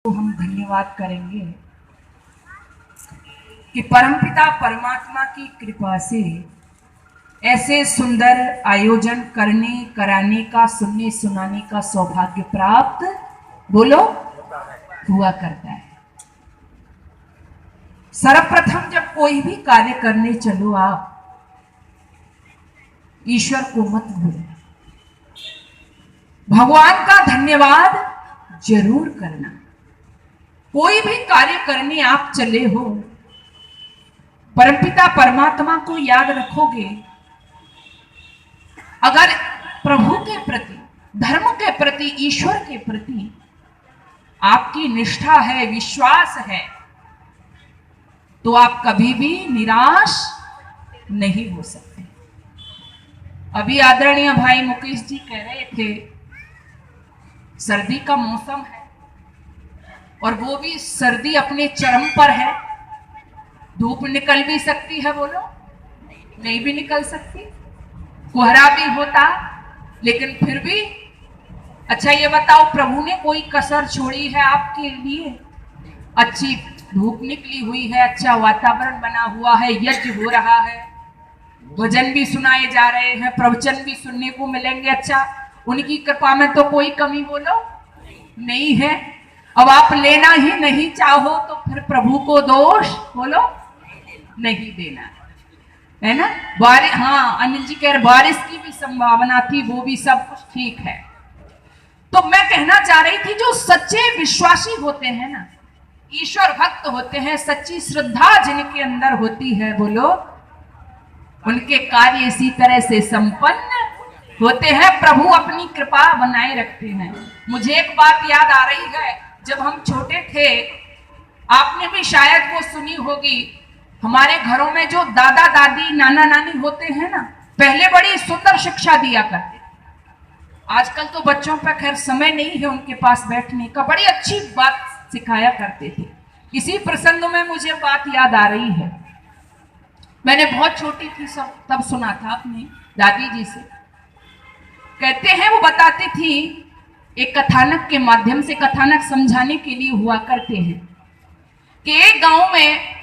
तो हम धन्यवाद करेंगे कि परमपिता परमात्मा की कृपा से ऐसे सुंदर आयोजन करने कराने का सुनने सुनाने का सौभाग्य प्राप्त बोलो हुआ करता है। सर्वप्रथम जब कोई भी कार्य करने चलो आप ईश्वर को मत भूलना, भगवान का धन्यवाद जरूर करना। कोई भी कार्य करने आप चले हो, परमपिता परमात्मा को याद रखोगे। अगर प्रभु के प्रति, धर्म के प्रति, ईश्वर के प्रति आपकी निष्ठा है, विश्वास है, तो आप कभी भी निराश नहीं हो सकते। अभी आदरणीय भाई मुकेश जी कह रहे थे सर्दी का मौसम है और वो भी सर्दी अपने चरम पर है। धूप निकल भी सकती है, बोलो नहीं भी निकल सकती, कोहरा भी होता, लेकिन फिर भी अच्छा ये बताओ प्रभु ने कोई कसर छोड़ी है आपके लिए? अच्छी धूप निकली हुई है, अच्छा वातावरण बना हुआ है, यज्ञ हो रहा है, भजन भी सुनाए जा रहे हैं, प्रवचन भी सुनने को मिलेंगे। अच्छा उनकी कृपा में तो कोई कमी बोलो नहीं है। अब आप लेना ही नहीं चाहो तो फिर प्रभु को दोष बोलो नहीं देना, है ना। बारिश, हाँ अनिल जी कह रहे बारिश की भी संभावना थी, वो भी सब कुछ ठीक है। तो मैं कहना चाह रही थी जो सच्चे विश्वासी होते हैं ना, ईश्वर भक्त होते हैं, सच्ची श्रद्धा जिनके अंदर होती है बोलो, उनके कार्य इसी तरह से संपन्न होते हैं। प्रभु अपनी कृपा बनाए रखते हैं। मुझे एक बात याद आ रही है, जब हम छोटे थे, आपने भी शायद वो सुनी होगी, हमारे घरों में जो दादा दादी नाना नानी होते हैं ना, पहले बड़ी सुंदर शिक्षा दिया करते। आजकल तो बच्चों पर खैर समय नहीं है उनके पास बैठने का, बड़ी अच्छी बात सिखाया करते थे। इसी प्रसंग में मुझे बात याद आ रही है, मैंने बहुत छोटी थी सब तब सुना था अपनी दादी जी से। कहते हैं वो बताती थी, एक कथानक के माध्यम से, कथानक समझाने के लिए हुआ करते हैं कि एक गांव में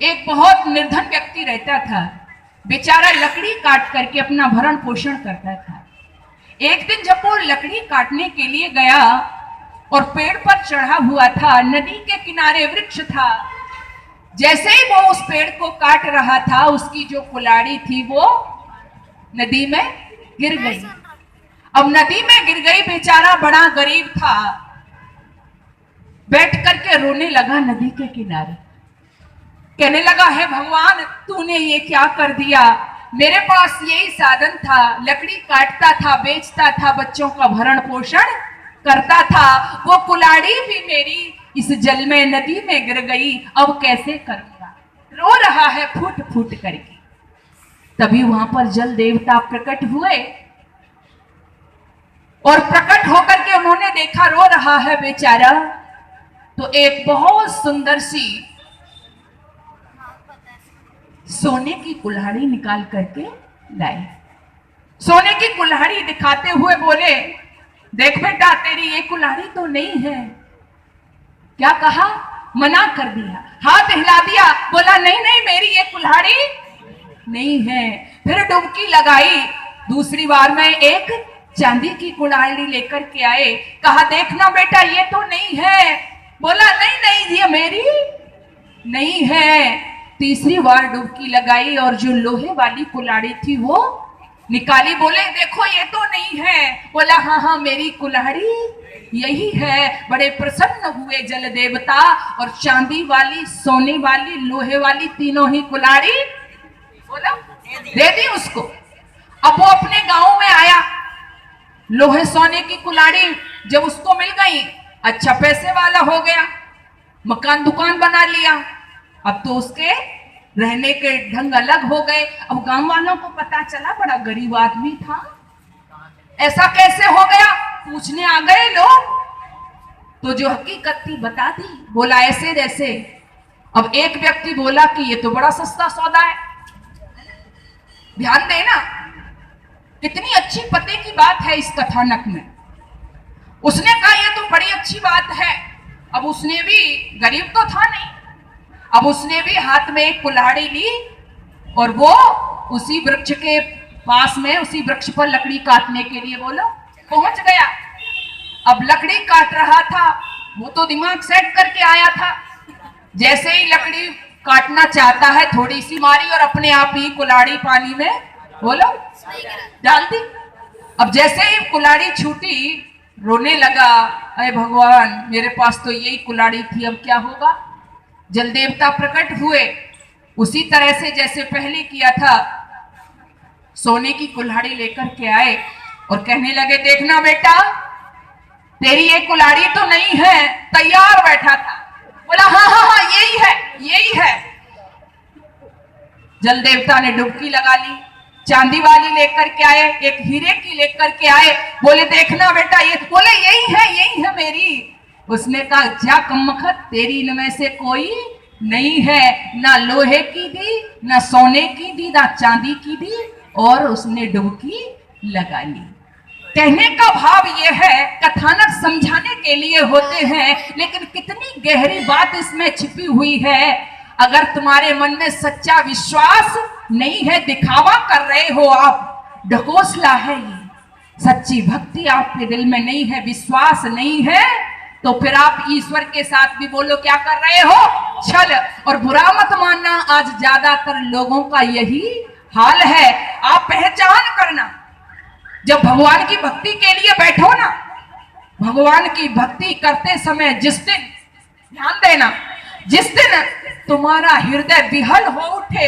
एक बहुत निर्धन व्यक्ति रहता था। बेचारा लकड़ी काट करके अपना भरण पोषण करता था। एक दिन जब वो लकड़ी काटने के लिए गया और पेड़ पर चढ़ा हुआ था, नदी के किनारे वृक्ष था, जैसे ही वो उस पेड़ को काट रहा था, उसकी जो कुल्हाड़ी थी वो नदी में गिर गई। अब नदी में गिर गई, बेचारा बड़ा गरीब था, बैठ करके रोने लगा नदी के किनारे। कहने लगा, है भगवान तूने ये क्या कर दिया, मेरे पास यही साधन था, लकड़ी काटता था, बेचता था, बच्चों का भरण पोषण करता था, वो कुल्हाड़ी भी मेरी इस जल में नदी में गिर गई, अब कैसे करूंगा। रो रहा है फूट फूट करके। तभी वहां पर जल देवता प्रकट हुए और प्रकट होकर के उन्होंने देखा रो रहा है बेचारा, तो एक बहुत सुंदर सी सोने की कुल्हाड़ी निकाल करके लाए। सोने की कुल्हाड़ी दिखाते हुए बोले, देख बेटा तेरी ये कुल्हाड़ी तो नहीं है। क्या कहा? मना कर दिया, हाथ हिला दिया, बोला नहीं नहीं मेरी ये कुल्हाड़ी नहीं है। फिर डुबकी लगाई, दूसरी बार में एक चांदी की कुल्हाड़ी लेकर के आए, कहा देखना बेटा ये तो नहीं है। बोला नहीं नहीं ये मेरी नहीं है। तीसरी बार डुबकी लगाई और जो लोहे वाली कुल्हाड़ी थी वो निकाली, बोले देखो ये तो नहीं है। बोला हाँ हाँ मेरी कुल्हाड़ी यही है। बड़े प्रसन्न हुए जल देवता और चांदी वाली, सोने वाली, लोहे वाली तीनों ही कुल्हाड़ी बोला दे दी उसको। अब वो अपने गांव में आया, लोहे सोने की कुल्हाड़ी जब उसको मिल गई, अच्छा पैसे वाला हो गया, मकान दुकान बना लिया। अब तो उसके रहने के ढंग अलग हो गए। अब गांव वालों को पता चला बड़ा गरीब आदमी था, ऐसा कैसे हो गया, पूछने आ गए लोग, तो जो हकीकत थी बता दी। बोला ऐसे जैसे। अब एक व्यक्ति बोला कि ये तो बड़ा सस्ता सौदा है। ध्यान देना कितनी अच्छी पते की बात है इस कथानक में। उसने कहा ये तो बड़ी अच्छी बात है, अब उसने भी, गरीब तो था नहीं, अब उसने भी हाथ में एक कुल्हाड़ी ली और वो उसी वृक्ष के पास में, उसी वृक्ष पर लकड़ी काटने के लिए बोलो पहुंच गया। अब लकड़ी काट रहा था, वो तो दिमाग सेट करके आया था, जैसे ही लकड़ी काटना चाहता है थोड़ी सी मारी और अपने आप ही कुल्हाड़ी पानी में बोलो डाल दी। अब जैसे ही कुल्हाड़ी छूटी रोने लगा, अरे भगवान मेरे पास तो यही कुल्हाड़ी थी, अब क्या होगा। जल देवता प्रकट हुए, उसी तरह से जैसे पहले किया था, सोने की कुल्हाड़ी लेकर के आए और कहने लगे देखना बेटा तेरी ये कुल्हाड़ी तो नहीं है, तैयार बैठा था। बोला हाँ हाँ हाँ यही है, यही है। जल देवता ने डुबकी लगा ली, चांदी वाली लेकर के आए, एक हीरे की लेकर के आए, बोले देखना बेटा ये, बोले यही है मेरी। उसने कहा जा कमबख्त, तेरी इनमें से कोई नहीं है, ना लोहे की दी, ना सोने की दी, ना चांदी की दी, और उसने डुबकी लगा ली। कहने का भाव यह है, कथानक समझाने के लिए होते हैं, लेकिन कितनी गहरी बात इसमें छिपी हुई है। अगर तुम्हारे मन में सच्चा विश्वास नहीं है, दिखावा कर रहे हो आप, ढकोसला है ये, सच्ची भक्ति आपके दिल में नहीं है, विश्वास नहीं है, तो फिर आप ईश्वर के साथ भी बोलो क्या कर रहे हो, छल। और बुरा मत मानना, आज ज्यादातर लोगों का यही हाल है। आप पहचान करना, जब भगवान की भक्ति के लिए बैठो ना, भगवान की भक्ति करते समय जिस दिन, ध्यान देना, जिस दिन तुम्हारा हृदय विहल हो उठे,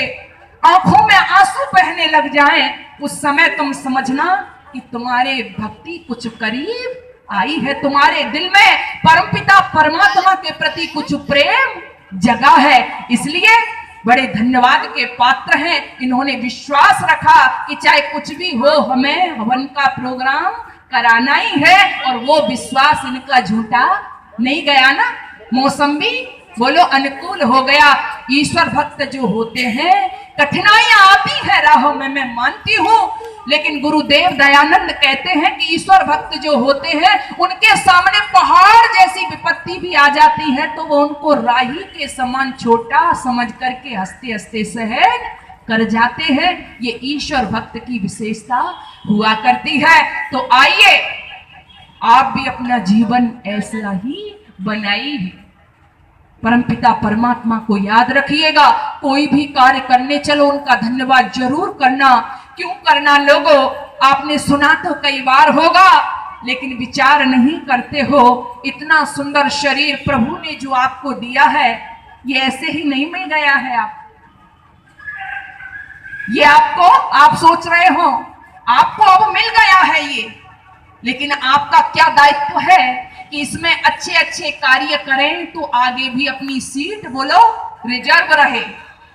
आंखों में आंसू बहने लग जाएं, उस समय तुम समझना कि तुम्हारे भक्ति कुछ करीब आई है, तुम्हारे दिल में परमपिता परमात्मा के प्रति कुछ प्रेम जगा है। इसलिए बड़े धन्यवाद के पात्र हैं, इन्होंने विश्वास रखा कि चाहे कुछ भी हो हमें हवन का प्रोग्राम कराना ही है, और वो विश्वास इनका झूठा नहीं गया ना। मौसमी बोलो अनुकूल हो गया। ईश्वर भक्त जो होते हैं, कठिनाइयां आती है राहों में, मैं मानती हूं, लेकिन गुरुदेव दयानंद कहते हैं कि ईश्वर भक्त जो होते हैं उनके सामने पहाड़ जैसी विपत्ति भी आ जाती है तो वो उनको राही के समान छोटा समझ करके हंसते हंसते सहन कर जाते हैं। ये ईश्वर भक्त की विशेषता हुआ करती है। तो आइए आप भी अपना जीवन ऐसा ही बनाइए, परमपिता परमात्मा को याद रखिएगा। कोई भी कार्य करने चलो उनका धन्यवाद जरूर करना। क्यों करना लोगों, आपने सुना तो कई बार होगा, लेकिन विचार नहीं करते हो। इतना सुंदर शरीर प्रभु ने जो आपको दिया है, ये ऐसे ही नहीं मिल गया है। ये आपको, आप सोच रहे हो आपको अब मिल गया है ये, लेकिन आपका क्या दायित्व है कि इसमें अच्छे अच्छे कार्य करें तो आगे भी अपनी सीट बोलो रिजर्व रहे,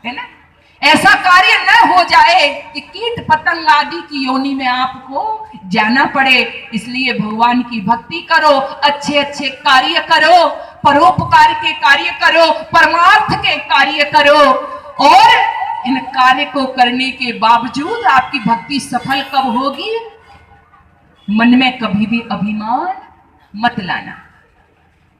है ना। ऐसा कार्य न हो जाए कि कीट पतंग आदि की योनि में आपको जाना पड़े। इसलिए भगवान की भक्ति करो, अच्छे अच्छे कार्य करो, परोपकार के कार्य करो, परमार्थ के कार्य करो, और इन कार्य को करने के बावजूद आपकी भक्ति सफल कब होगी। मन में कभी भी अभिमान मत लाना,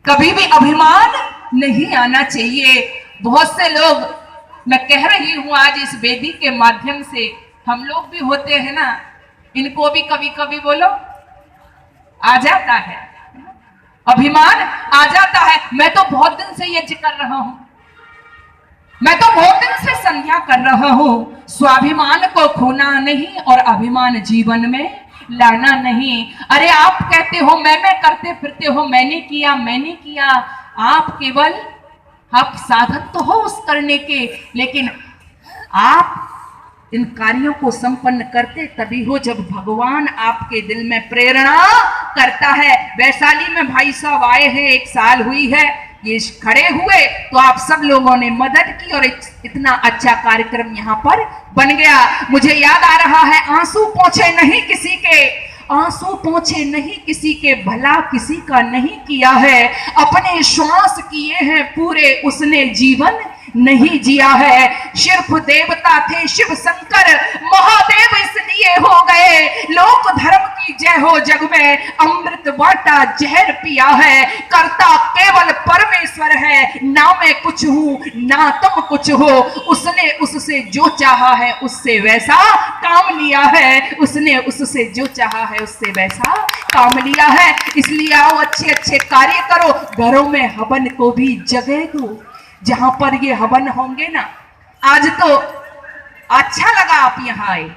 कभी भी अभिमान नहीं आना चाहिए। बहुत से लोग, मैं कह रही हूं आज इस वेदी के माध्यम से, हम लोग भी होते हैं ना, इनको भी कभी कभी बोलो आ जाता है, अभिमान आ जाता है। मैं तो बहुत दिन से यज्ञ कर रहा हूं, मैं तो बहुत दिन से संध्या कर रहा हूं। स्वाभिमान को खोना नहीं और अभिमान जीवन में लाना नहीं। अरे आप कहते हो मैं करते फिरते हो, मैंने किया, आप केवल, आप साधक तो हो उस करने के, लेकिन आप इन कार्यों को संपन्न करते तभी हो जब भगवान आपके दिल में प्रेरणा करता है। वैशाली में भाई साहब आए हैं, 1 साल हुई है ये खड़े हुए, तो आप सब लोगों ने मदद की और इतना अच्छा कार्यक्रम यहाँ पर बन गया। मुझे याद आ रहा है, आंसू पोंछे नहीं किसी के, आंसू पोंछे नहीं किसी के, भला किसी का नहीं किया है, अपने श्वास किए हैं पूरे उसने जीवन नहीं जिया है। सिर्फ देवता थे शिव शंकर, महादेव इसलिए हो गए, लोक धर्म की जय हो जग में, अमृत बाटा जहर पिया है, करता केवल परम ना मैं कुछ हूं ना तुम कुछ हो। उसने उससे जो चाहा है उससे वैसा काम लिया है, उसने उससे जो चाहा है उससे वैसा काम लिया है। इसलिए आओ अच्छे अच्छे कार्य करो, घरों में हवन को भी जगह दो। जहां पर ये हवन होंगे ना, आज तो अच्छा लगा आप यहाँ आए,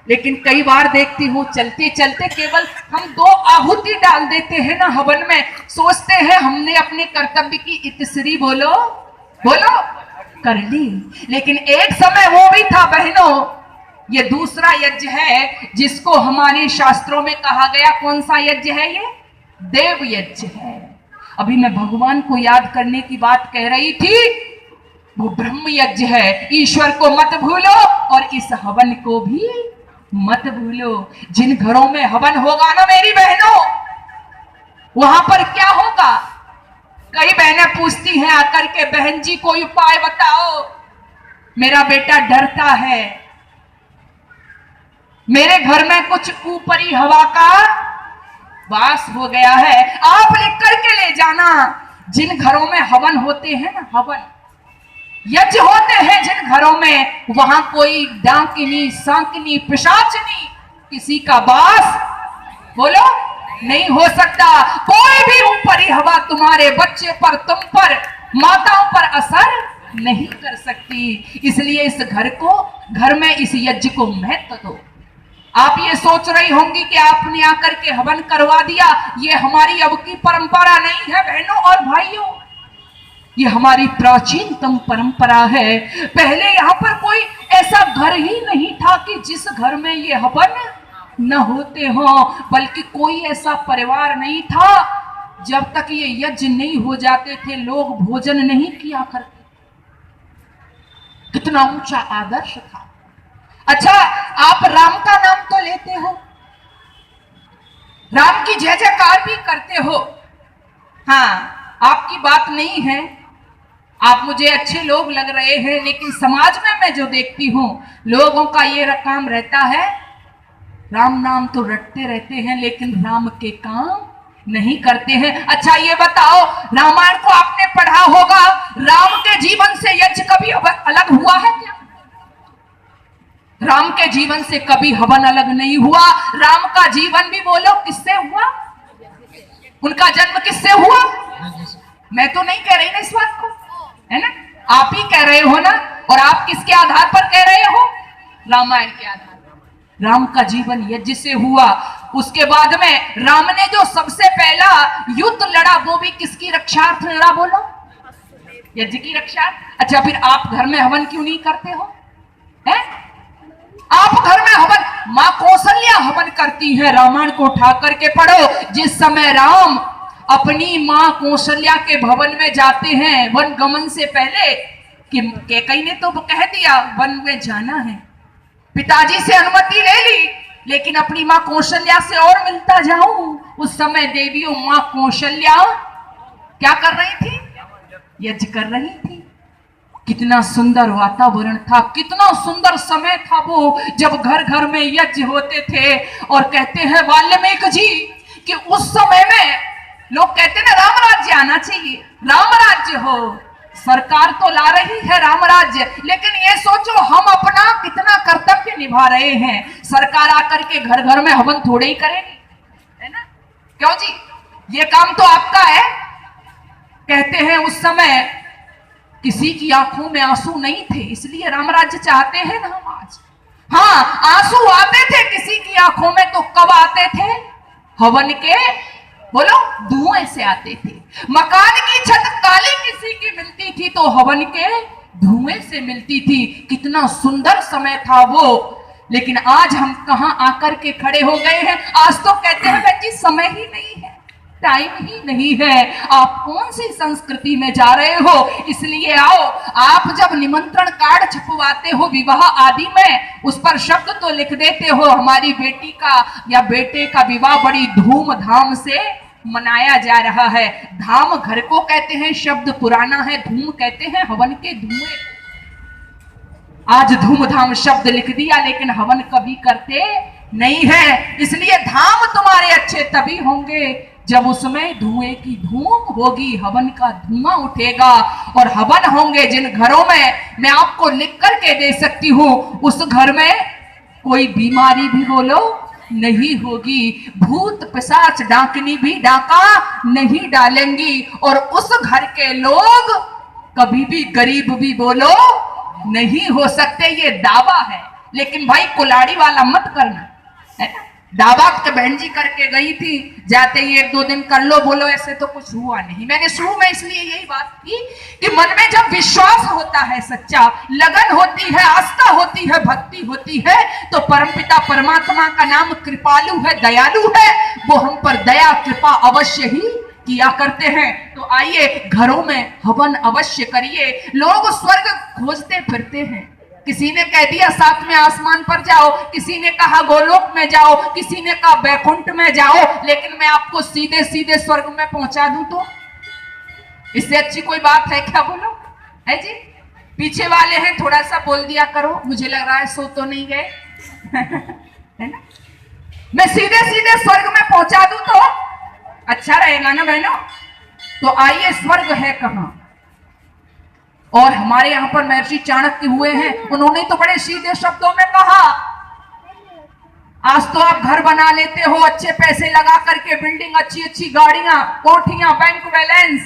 लेकिन कई बार देखती हूँ चलते चलते केवल हम 2 आहुति डाल देते हैं ना हवन में, सोचते हैं हमने अपने कर्तव्य की इतश्री बोलो बोलो कर ली। लेकिन एक समय वो भी था बहनों, ये दूसरा यज्ञ है जिसको हमारे शास्त्रों में कहा गया। कौन सा यज्ञ है ये? देव यज्ञ है। अभी मैं भगवान को याद करने की बात कह रही थी, वो ब्रह्म यज्ञ है। ईश्वर को मत भूलो और इस हवन को भी मत भूलो। जिन घरों में हवन होगा ना मेरी बहनों, वहां पर क्या होगा? कई बहनें पूछती हैं आकर के, बहन जी कोई उपाय बताओ, मेरा बेटा डरता है, मेरे घर में कुछ ऊपरी हवा का वास हो गया है। आप लिख करके ले जाना, जिन घरों में हवन होते हैं ना, हवन यज्ञ होते हैं जिन घरों में, वहां कोई डाकिनी सांकनी पिशाचनी किसी का वास बोलो नहीं हो सकता। कोई भी ऊपरी हवा तुम्हारे बच्चे पर, तुम पर, माताओं पर असर नहीं कर सकती। इसलिए इस घर में इस यज्ञ को महत्व दो। आप ये सोच रही होंगी कि आपने आकर के हवन करवा दिया, ये हमारी अब की परंपरा नहीं है बहनों और भाइयों, ये हमारी प्राचीनतम परंपरा है। पहले यहाँ पर कोई ऐसा घर ही नहीं था कि जिस घर में ये हवन न होते हो, बल्कि कोई ऐसा परिवार नहीं था जब तक ये यज्ञ नहीं हो जाते थे लोग भोजन नहीं किया करते। कितना ऊंचा आदर्श था। अच्छा, आप राम का नाम तो लेते हो, राम की जय जयकार भी करते हो। हाँ, आपकी बात नहीं है, आप मुझे अच्छे लोग लग रहे हैं, लेकिन समाज में मैं जो देखती हूं, लोगों का ये काम रहता है, राम नाम तो रटते रहते हैं लेकिन राम के काम नहीं करते हैं। अच्छा ये बताओ, रामायण को आपने पढ़ा होगा, राम के जीवन से यज्ञ कभी अलग हुआ है क्या? राम के जीवन से कभी हवन अलग नहीं हुआ। राम का जीवन भी बोलो किससे हुआ? उनका जन्म किससे हुआ? मैं तो नहीं कह रही ना इस बात को, है ना, आप ही कह रहे हो ना। और आप किसके आधार पर कह रहे हो? रामायण के आधार पर। राम का जीवन यज्ञ से हुआ। उसके बाद में राम ने जो सबसे पहला युद्ध लड़ा, वो भी किसकी रक्षार्थ लड़ा बोलो? यज्ञ की रक्षा। अच्छा, फिर आप घर में हवन क्यों नहीं करते हो? है? आप घर में हवन, मां कौशल्या हवन करती है। रामायण को उठा करके पढ़ो। जिस समय राम अपनी मां कौशल्या के भवन में जाते हैं, वन गमन से पहले, कि कैकेयी ने तो कह दिया वन में जाना है, पिताजी से अनुमति ले ली, लेकिन अपनी मां कौशल्या से और मिलता जाऊं। उस समय देवियों मां कौशल्या क्या कर रही थी? यज्ञ कर रही थी। कितना सुंदर वातावरण था, कितना सुंदर समय था वो, जब घर घर में यज्ञ होते थे। और कहते हैं वाल्मीकि जी कि उस समय में लोग कहते ना राम राज्य आना चाहिए, राम राज्य हो, सरकार तो ला रही है राम राज्य, लेकिन ये सोचो हम अपना कितना कर्तव्य निभा रहे हैं। सरकार आकर के घर घर में हवन थोड़े ही करेगी, है ना? क्यों जी, ये काम तो आपका है। कहते हैं उस समय किसी की आंखों में आंसू नहीं थे, इसलिए राम राज्य चाहते हैं ना हम आज। हाँ, आंसू आते थे किसी की आंखों में, तो कब आते थे? हवन के बोलो धुएं से आते थे। मकान की छत काली किसी की मिलती थी तो हवन के धुएं से मिलती थी। कितना सुंदर समय था वो। लेकिन आज हम कहां आकर के खड़े हो गए हैं। आज तो कहते हैं बच्ची समय ही नहीं है, टाइम ही नहीं है। आप कौन सी संस्कृति में जा रहे हो? इसलिए आओ, आप जब निमंत्रण कार्ड छपवाते हो विवाह आदि में, उस पर शब्द तो लिख देते हो हमारी बेटी का या बेटे का विवाह बड़ी धूमधाम से मनाया जा रहा है। धाम घर को कहते हैं, शब्द पुराना है, धूम कहते हैं हवन के धुएं। आज धूमधाम शब्द लिख दिया, लेकिन हवन कभी करते नहीं है। इसलिए धाम तुम्हारे अच्छे तभी होंगे जब उसमें धुएं की धूम होगी, हवन का धुआं उठेगा और हवन होंगे जिन घरों में, मैं आपको लिख करके दे सकती हूं, उस घर में कोई बीमारी भी बोलो नहीं होगी, भूत पिशाच डाकनी भी डाका नहीं डालेंगी, और उस घर के लोग कभी भी गरीब भी बोलो नहीं हो सकते। ये दावा है, लेकिन भाई कुलाड़ी वाला मत करना, है ना। दावा तो बहन जी करके गई थी, जाते ही 1-2 दिन कर लो, बोलो ऐसे तो कुछ हुआ नहीं। मैंने शुरू में इसलिए यही बात की कि मन में जब विश्वास होता है, सच्चा लगन होती है, आस्था होती है, भक्ति होती है, तो परमपिता परमात्मा का नाम कृपालु है, दयालु है, वो हम पर दया कृपा अवश्य ही किया करते हैं। तो आइए घरों में हवन अवश्य करिए। लोग स्वर्ग खोजते फिरते हैं, किसी ने कह दिया 7वें आसमान पर जाओ, किसी ने कहा गोलोक में जाओ, किसी ने कहा बैकुंठ में जाओ, लेकिन मैं आपको सीधे सीधे स्वर्ग में पहुंचा दूं तो इससे अच्छी कोई बात है क्या, बोलो, है जी। पीछे वाले हैं, थोड़ा सा बोल दिया करो, मुझे लग रहा है सो तो नहीं गए है ना। मैं सीधे सीधे स्वर्ग में पहुंचा दूं तो अच्छा रहेगा ना बहनों। तो आइए, स्वर्ग है कहां, और हमारे यहां पर महर्षि चाणक्य हुए हैं, उन्होंने तो बड़े सीधे शब्दों में कहा, आज तो आप घर बना लेते हो अच्छे पैसे लगा करके, बिल्डिंग, अच्छी अच्छी गाड़ियां, कोठियां, बैंक बैलेंस,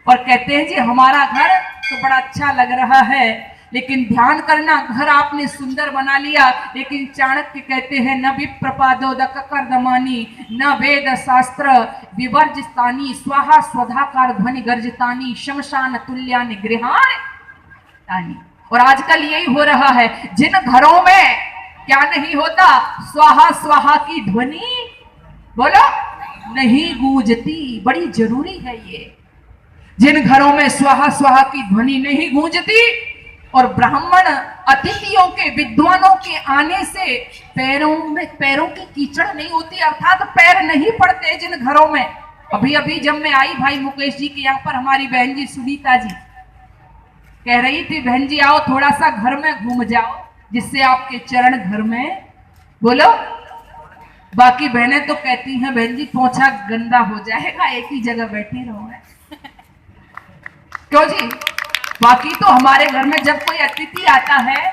और कहते हैं जी हमारा घर तो बड़ा अच्छा लग रहा है, लेकिन ध्यान करना, घर आपने सुंदर बना लिया, लेकिन चाणक्य कहते हैं न विप्रपादोदक कर्दमानी न वेद शास्त्र विवर्जितानी स्वाहा स्वधाकार ध्वनि गर्जितानी शमशान तुल्यानि गृहाणि। और आजकल यही हो रहा है, जिन घरों में क्या नहीं होता, स्वाहा स्वाहा की ध्वनि बोलो नहीं गूंजती, बड़ी जरूरी है ये। जिन घरों में स्वाहा स्वाहा की ध्वनि नहीं गूंजती और ब्राह्मण अतिथियों के, विद्वानों के आने से पैरों की कीचड़ नहीं होती, अर्थात पैर नहीं पड़ते जिन घरों में। अभी अभी जब मैं आई भाई मुकेश जी के यहाँ पर, हमारी बहन जी सुनीता जी कह रही थी, बहन जी आओ थोड़ा सा घर में घूम जाओ, जिससे आपके चरण घर में बोलो। बाकी बहनें तो कहती हैं बहन जी पोंछा गंदा हो जाएगा, एक ही जगह बैठे रहो क्यों जी। बाकी तो हमारे घर में जब कोई अतिथि आता है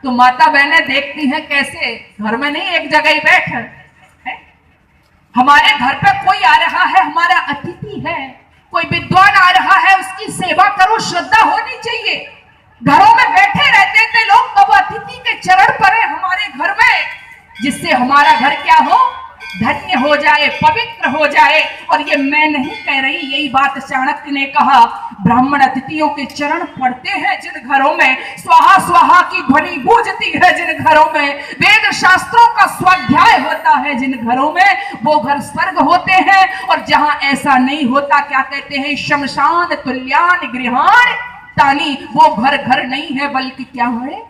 तो माता बहनें देखती हैं कैसे घर में नहीं एक जगह ही बैठ है। हमारे घर पे कोई आ रहा है, हमारा अतिथि है, कोई विद्वान आ रहा है, उसकी सेवा करो, श्रद्धा होनी चाहिए। घरों में बैठे रहते थे लोग, कब अतिथि के चरण पड़े हमारे घर में, जिससे हमारा घर क्या हो, धन्य हो जाए, पवित्र हो जाए। और ये मैं नहीं कह रही, यही बात चाणक्य ने कहा, ब्राह्मण अतिथियों के चरण पड़ते हैं जिन घरों में, स्वाहा स्वाहा की ध्वनि गूंजती है जिन घरों में, वेद शास्त्रों का स्वाध्याय होता है जिन घरों में, वो घर स्वर्ग होते हैं। और जहां ऐसा नहीं होता, क्या कहते हैं, शमशान तुल्यान गृहाण तानी, वो घर घर नहीं है बल्कि क्या है,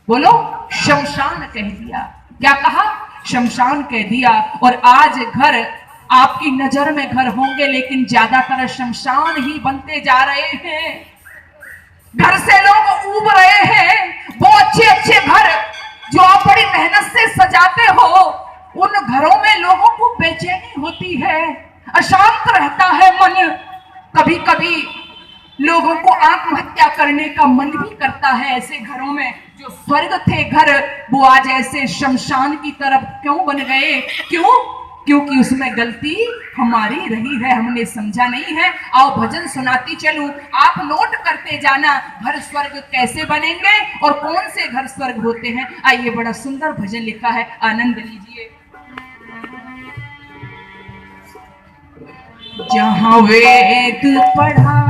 बोलो शमशान कह दिया। क्या कहा, शमशान कह दिया। और आज घर आपकी नजर में घर होंगे, लेकिन ज्यादातर शमशान ही बनते जा रहे हैं। घर से लोग ऊब रहे हैं। वो अच्छे अच्छे घर जो आप बड़ी मेहनत से सजाते हो, उन घरों में लोगों को बेचैनी होती है, अशांत रहता है मन। कभी कभी लोगों को आत्महत्या करने का मन भी करता है। ऐसे घरों में जो स्वर्ग थे घर, वो आज ऐसे शमशान की तरफ क्यों बन गए? क्यों? क्योंकि उसमें गलती हमारी रही है, हमने समझा नहीं है। आओ भजन सुनाती चलूं, आप नोट करते जाना, घर स्वर्ग कैसे बनेंगे और कौन से घर स्वर्ग होते हैं। आइए, बड़ा सुंदर भजन लिखा है, आनंद लीजिए। जहां वेद पढ़ा